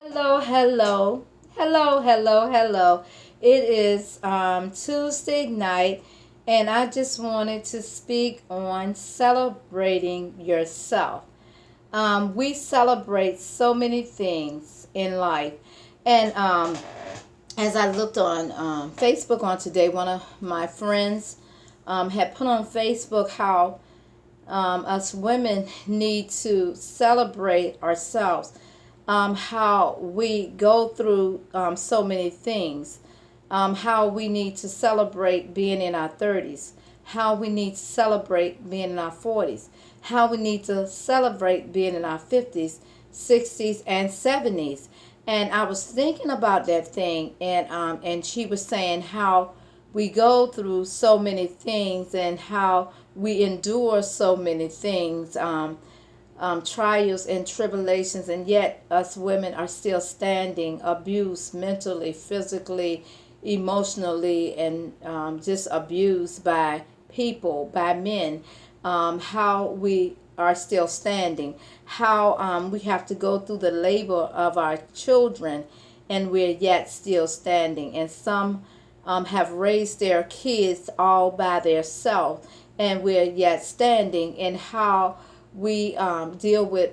Hello, hello, hello, hello, hello. It is Tuesday night, and I just wanted to speak on celebrating yourself. We celebrate so many things in life, and as I looked on Facebook on today, one of my friends had put on Facebook how us women need to celebrate ourselves, how we go through so many things, how we need to celebrate being in our 30s, how we need to celebrate being in our 40s, how we need to celebrate being in our 50s, 60s, and 70s. And I was thinking about that thing, and she was saying how we go through so many things and how we endure so many things, trials and tribulations, and yet us women are still standing, abused mentally, physically, emotionally, and just abused by people, by men. How we are still standing, how we have to go through the labor of our children, and we're yet still standing. And some have raised their kids all by themselves, and we're yet standing. And how we deal with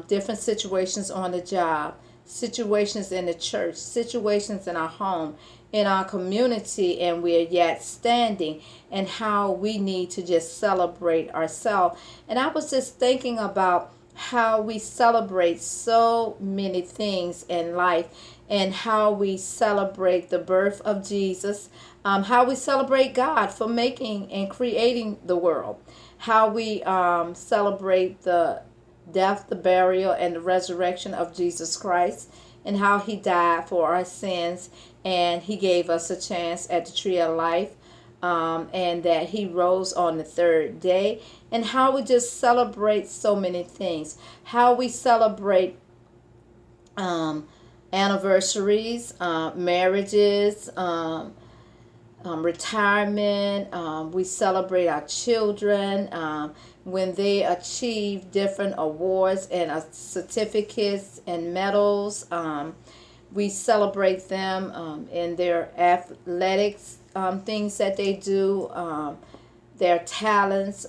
different situations on the job, situations in the church, situations in our home, in our community, and we're yet standing, and how we need to just celebrate ourselves. And I was just thinking about how we celebrate so many things in life, and how we celebrate the birth of Jesus, how we celebrate God for making and creating the world, how we celebrate the death, the burial, and the resurrection of Jesus Christ, and how he died for our sins, and he gave us a chance at the tree of life, and that he rose on the third day, and how we just celebrate so many things, how we celebrate um, anniversaries, marriages, retirement. We celebrate our children when they achieve different awards and certificates and medals. We celebrate them in their athletics things that they do, their talents,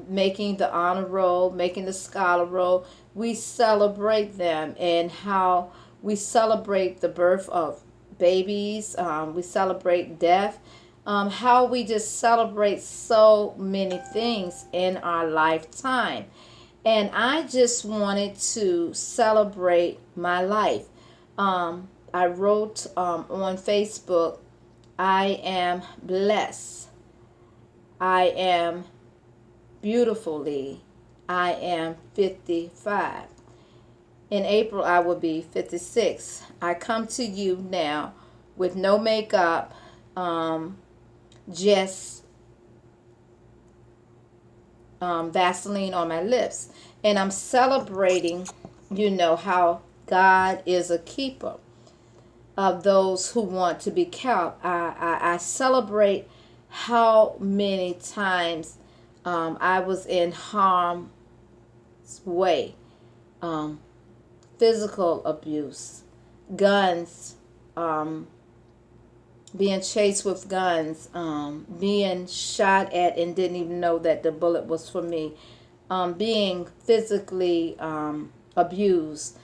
making the honor roll, making the scholar roll. We celebrate them, and how we celebrate the birth of babies. We celebrate death. How we just celebrate so many things in our lifetime. And I just wanted to celebrate my life. I wrote on Facebook, I am blessed. I am beautifully. I am 55. In April, I will be 56. I come to you now with no makeup, just Vaseline on my lips. And I'm celebrating, how God is a keeper of those who want to be kept. I celebrate how many times I was in harm's way. Um, Physical abuse, guns, being chased with guns, being shot at and didn't even know that the bullet was for me, being physically abused,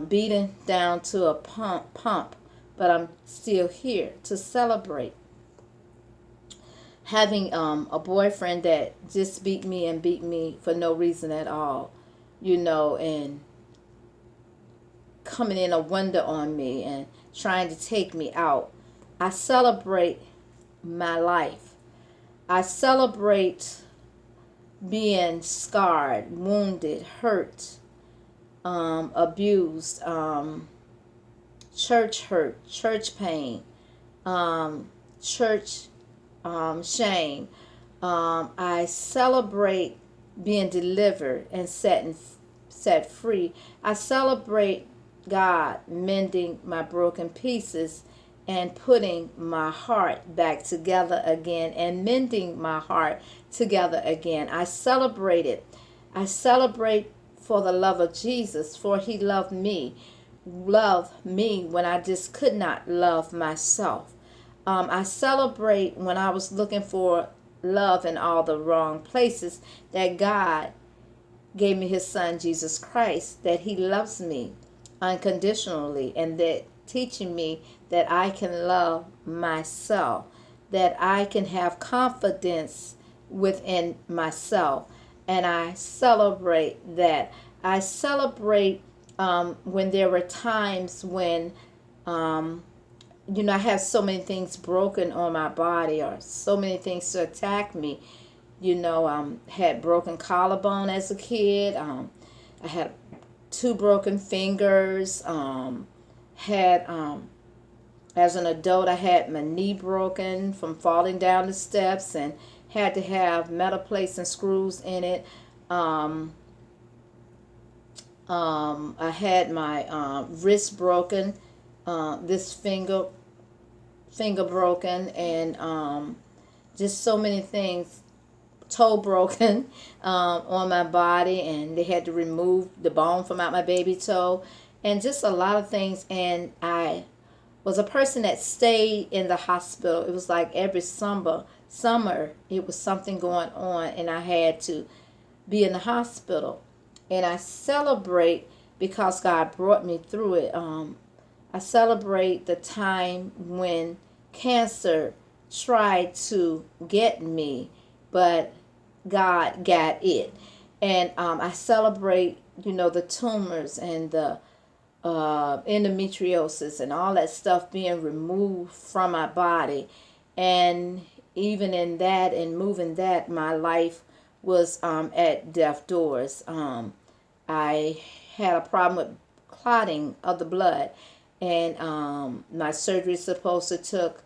beaten down to a pump, but I'm still here to celebrate. Having a boyfriend that just beat me and beat me for no reason at all, and coming in a window on me and trying to take me out. I celebrate my life. I celebrate being scarred, wounded, hurt, abused, church hurt, church pain, church shame. I celebrate being delivered and set free. I celebrate God mending my broken pieces and putting my heart back together again and mending my heart together again. I celebrate it. I celebrate for the love of Jesus, for he loved me love me when I just could not love myself. I celebrate when I was looking for love in all the wrong places, that God gave me his son Jesus Christ, that he loves me unconditionally, and that teaching me that I can love myself, that I can have confidence within myself. And I celebrate that. I celebrate when there were times when I have so many things broken on my body, or so many things to attack me. Had broken collarbone as a kid. I had 2 broken fingers. Had As an adult, I had my knee broken from falling down the steps, and had to have metal plates and screws in it. I had my wrist broken, this finger broken, and just so many things. Toe broken on my body, and they had to remove the bone from out my baby toe, and just a lot of things. And I was a person that stayed in the hospital. It was like every summer it was something going on, and I had to be in the hospital. And I celebrate because God brought me through it. I celebrate the time when cancer tried to get me, but God got it. And I celebrate, the tumors and the endometriosis and all that stuff being removed from my body. And even in that and moving that, my life was at death doors. I had a problem with clotting of the blood, and my surgery supposed to took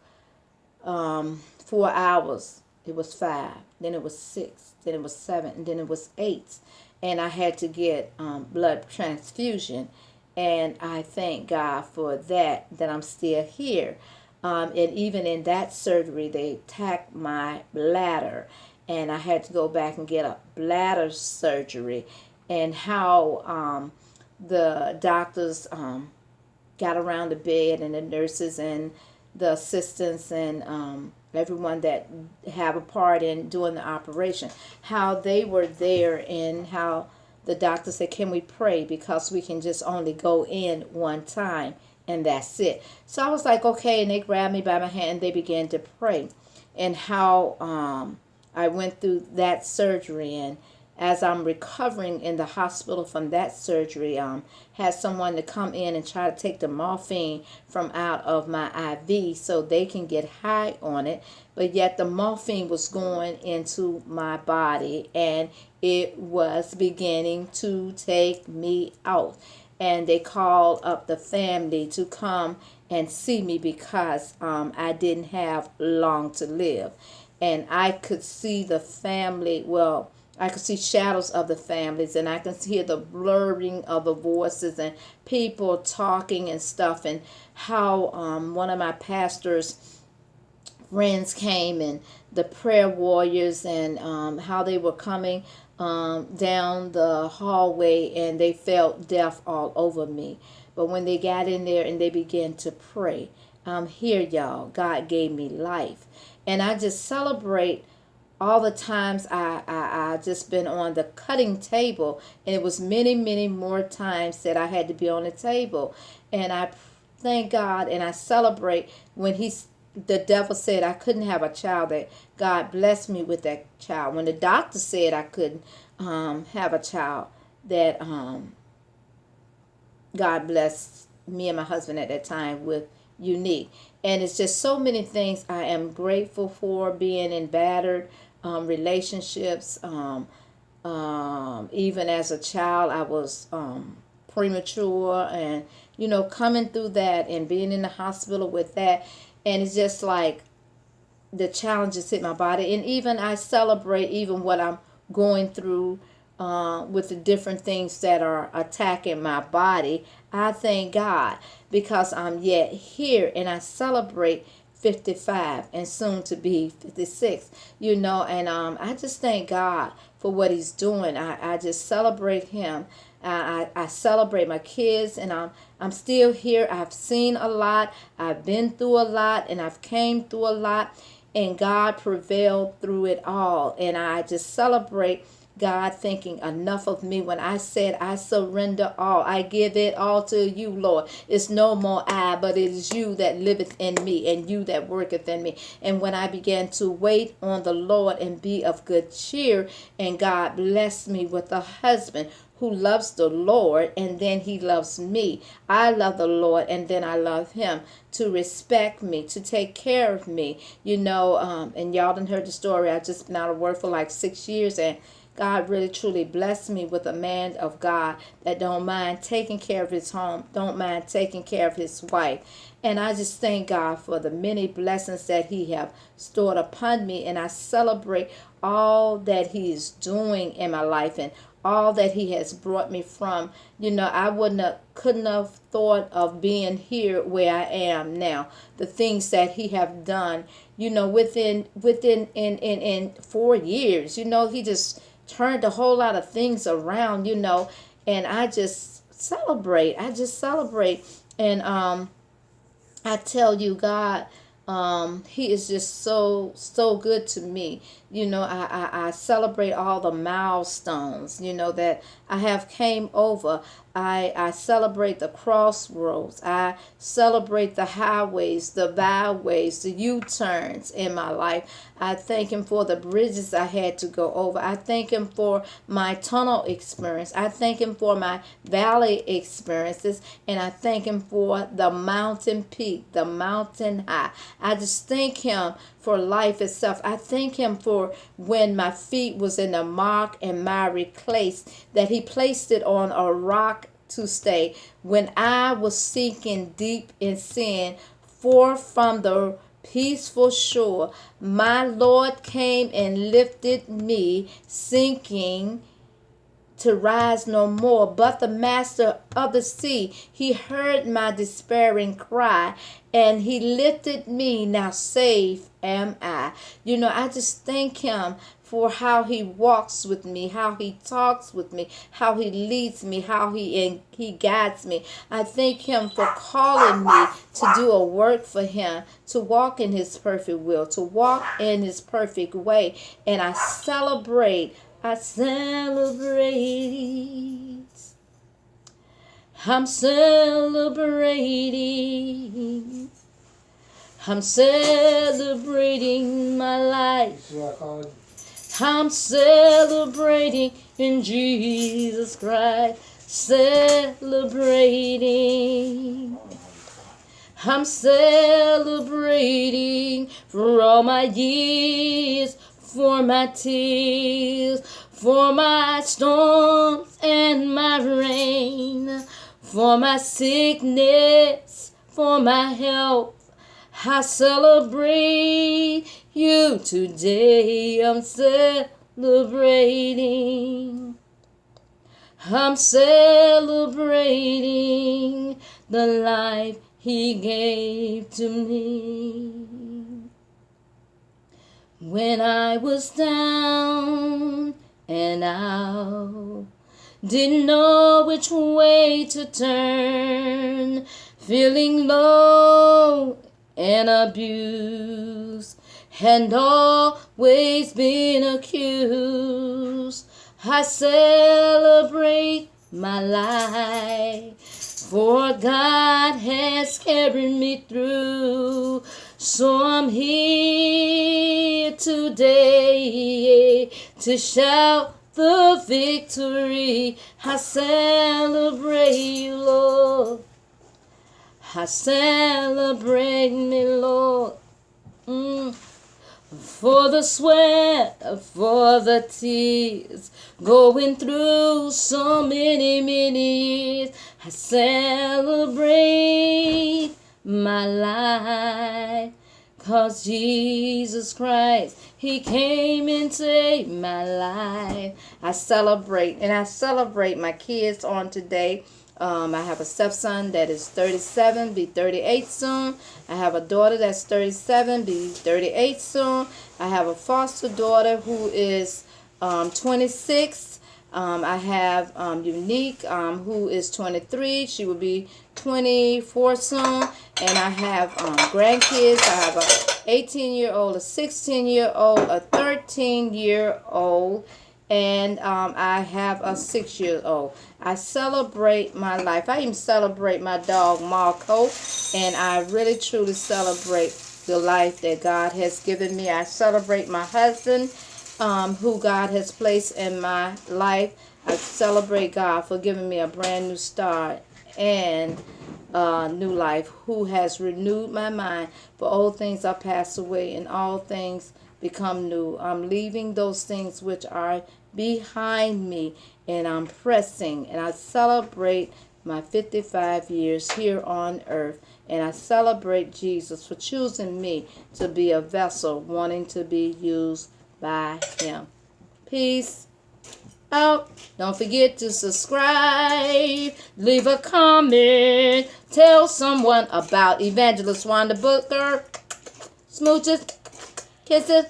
4 hours. It was 5, then it was 6, then it was 7, and then it was 8. And I had to get blood transfusion. And I thank God for that I'm still here. And even in that surgery, they attacked my bladder. And I had to go back and get a bladder surgery. And how the doctors got around the bed, and the nurses and the assistants and everyone that have a part in doing the operation, how they were there, and how the doctor said, can we pray, because we can just only go in one time and that's it. So I was like, okay, and they grabbed me by my hand and they began to pray. And how I went through that surgery, and as I'm recovering in the hospital from that surgery, had someone to come in and try to take the morphine from out of my IV so they can get high on it. But yet the morphine was going into my body, and it was beginning to take me out. And they called up the family to come and see me, because I didn't have long to live. And I could see the family, I could see shadows of the families, and I can hear the blurring of the voices and people talking and stuff, and how one of my pastor's friends came, and the prayer warriors, and how they were coming down the hallway, and they felt death all over me. But when they got in there and they began to pray, I'm here, y'all. God gave me life. And I just celebrate all the times I just been on the cutting table, and it was many, many more times that I had to be on the table. And I thank God, and I celebrate when the devil said I couldn't have a child, that God blessed me with that child. When the doctor said I couldn't have a child, that God blessed me and my husband at that time with Unique. And it's just so many things I am grateful for, being in battered relationships. Even as a child, I was premature, and coming through that and being in the hospital with that. And it's just like the challenges hit my body. And even I celebrate even what I'm going through with the different things that are attacking my body. I thank God, because I'm yet here, and I celebrate 55 and soon to be 56, and I just thank God for what he's doing. I just celebrate him. I celebrate my kids, and I'm still here. I've seen a lot. I've been through a lot, and I've came through a lot, and God prevailed through it all. And I just celebrate God thinking enough of me when I said, I surrender all. I give it all to you, Lord. It's no more I, but it is you that liveth in me and you that worketh in me. And when I began to wait on the Lord and be of good cheer, and God blessed me with a husband who loves the Lord, and then he loves me. I love the Lord, and then I love him, to respect me, to take care of me. And y'all done heard the story. I've just been out of work for like 6 years, and God really truly blessed me with a man of God that don't mind taking care of his home, don't mind taking care of his wife. And I just thank God for the many blessings that he have stored upon me, and I celebrate all that he is doing in my life and all that he has brought me from. I couldn't have thought of being here where I am now. The things that he have done, within in 4 years, he just turned a whole lot of things around, and I just celebrate. And I tell you, God, he is just so good to me. I celebrate all the milestones, that I have came over. I celebrate the crossroads. I celebrate the highways, the byways, the U-turns in my life. I thank him for the bridges I had to go over. I thank him for my tunnel experience. I thank him for my valley experiences. And I thank him for the mountain peak, the mountain high. I just thank him for life itself. I thank him for when my feet was in a mark and miry place, that he placed it on a rock to stay. When I was sinking deep in sin, forth from the peaceful shore, my Lord came and lifted me, sinking to rise no more. But the master of the sea, he heard my despairing cry, and he lifted me. Now safe am I. I just thank him for how he walks with me, how he talks with me, how he leads me, how he guides me. I thank him for calling me to do a work for him, to walk in his perfect will, to walk in his perfect way. And I celebrate. I'm celebrating I'm celebrating my life. I'm celebrating in Jesus Christ. Celebrating. I'm celebrating for all my years, for my tears, for my storms and my rain, for my sickness, for my health. I celebrate you today. I'm celebrating. I'm celebrating the life he gave to me. When I was down and out, didn't know which way to turn, feeling low and abused, and always been accused, I celebrate my life, for God has carried me through. So I'm here today to shout the victory. I celebrate you, Lord. I celebrate me, Lord. For the sweat, for the tears, going through so many years, I celebrate my life. 'Cause Jesus Christ, he came and saved my life. I celebrate, and I celebrate my kids on today. I have a stepson that is 37, be 38 soon. I have a daughter that's 37, be 38 soon. I have a foster daughter who is 26. I have Unique, who is 23. She will be 24 soon. And I have grandkids. I have a 18-year-old, a 16-year-old, a 13-year-old, and I have a 6-year-old. I celebrate my life. I even celebrate my dog Marco, and I really truly celebrate the life that God has given me. I celebrate my husband, who God has placed in my life. I celebrate God for giving me a brand new start and new life, who has renewed my mind. For old things are passed away, and all things become new. I'm leaving those things which are behind me, and I'm pressing, and I celebrate my 55 years here on earth. And I celebrate Jesus for choosing me to be a vessel wanting to be used by him. Peace out. Don't forget to subscribe, leave a comment, tell someone about Evangelist Wanda Booker. Smooches, kisses,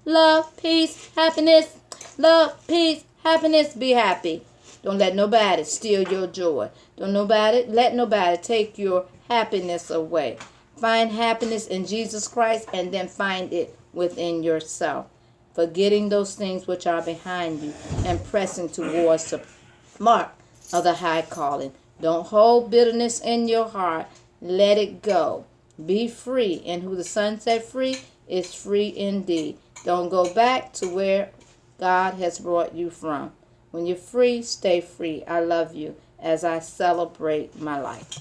love, peace, happiness. Love, peace, happiness. Be happy. Don't let nobody steal your joy. Don't let nobody take your happiness away. Find happiness in Jesus Christ, and then find it within yourself. Forgetting those things which are behind you and pressing towards the mark of the high calling. Don't hold bitterness in your heart. Let it go. Be free, and who the Son set free is free indeed. Don't go back to where God has brought you from. When you're free, stay free. I love you as I celebrate my life.